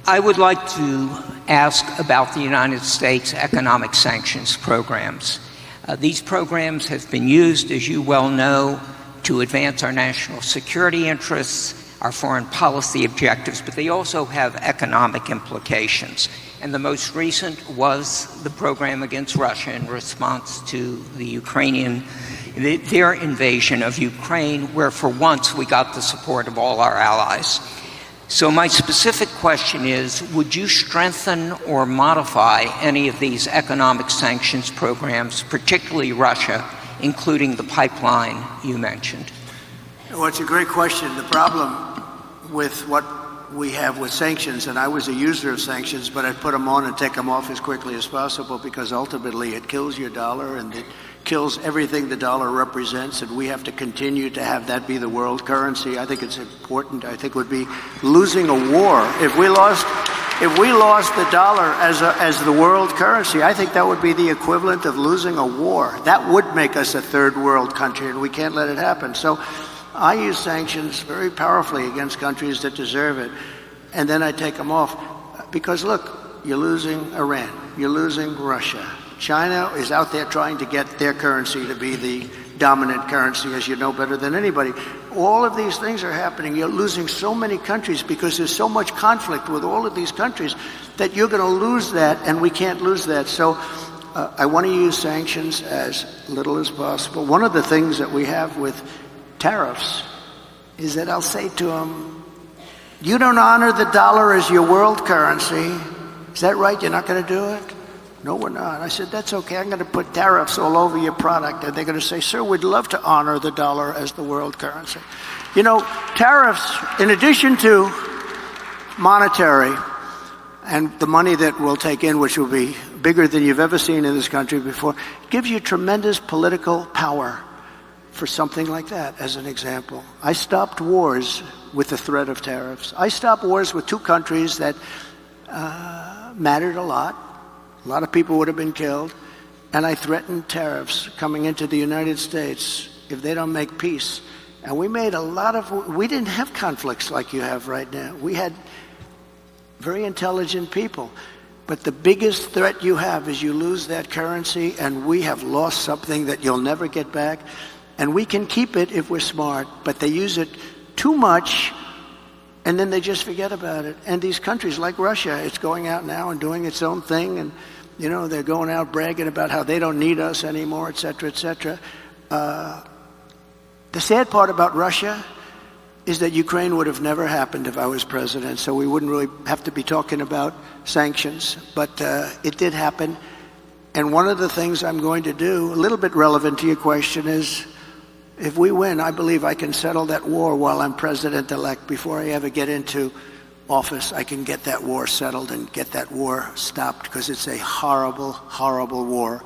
I would like to ask about the United States economic sanctions programs. These programs have been used, as you well know, to advance our national security interests, our foreign policy objectives, but they also have economic implications. And the most recent was the program against Russia in response to their invasion of Ukraine, where for once we got the support of all our allies. So my specific question is, would you strengthen or modify any of these economic sanctions programs, particularly Russia, including the pipeline you mentioned? Well, it's a great question. The problem with what we have with sanctions, and I was a user of sanctions, but I put them on and take them off as quickly as possible because ultimately it kills your dollar and it kills everything the dollar represents, and we have to continue to have that be the world currency. I think it's important. I think it would be losing a war. If we lost the dollar as the world currency, I think that would be the equivalent of losing a war. That would make us a third world country, and we can't let it happen. So I use sanctions very powerfully against countries that deserve it, and then I take them off. Because look, you're losing Iran, you're losing Russia. China is out there trying to get their currency to be the dominant currency, as you know better than anybody. All of these things are happening. You're losing so many countries because there's so much conflict with all of these countries that you're going to lose that, and we can't lose that. So I want to use sanctions as little as possible. One of the things that we have with tariffs is that I'll say to them, you don't honor the dollar as your world currency. Is that right? You're not going to do it? No, we're not. I said, that's okay. I'm going to put tariffs all over your product. And they're going to say, sir, we'd love to honor the dollar as the world currency. You know, tariffs, in addition to monetary and the money that we'll take in, which will be bigger than you've ever seen in this country before, gives you tremendous political power for something like that, as an example. I stopped wars with the threat of tariffs. I stopped wars with two countries that mattered a lot. A lot of people would have been killed. And I threatened tariffs coming into the United States if they don't make peace. And we made we didn't have conflicts like you have right now. We had very intelligent people. But the biggest threat you have is you lose that currency, and we have lost something that you'll never get back. And we can keep it if we're smart, but they use it too much, and then they just forget about it. And these countries like Russia, it's going out now and doing its own thing, and you know, they're going out bragging about how they don't need us anymore, et cetera, et cetera. The sad part about Russia is that Ukraine would have never happened if I was president, so we wouldn't really have to be talking about sanctions. But it did happen. And one of the things I'm going to do, a little bit relevant to your question, is if we win, I believe I can settle that war while I'm president-elect. Before I ever get into office, I can get that war settled and get that war stopped, because it's a horrible, horrible war.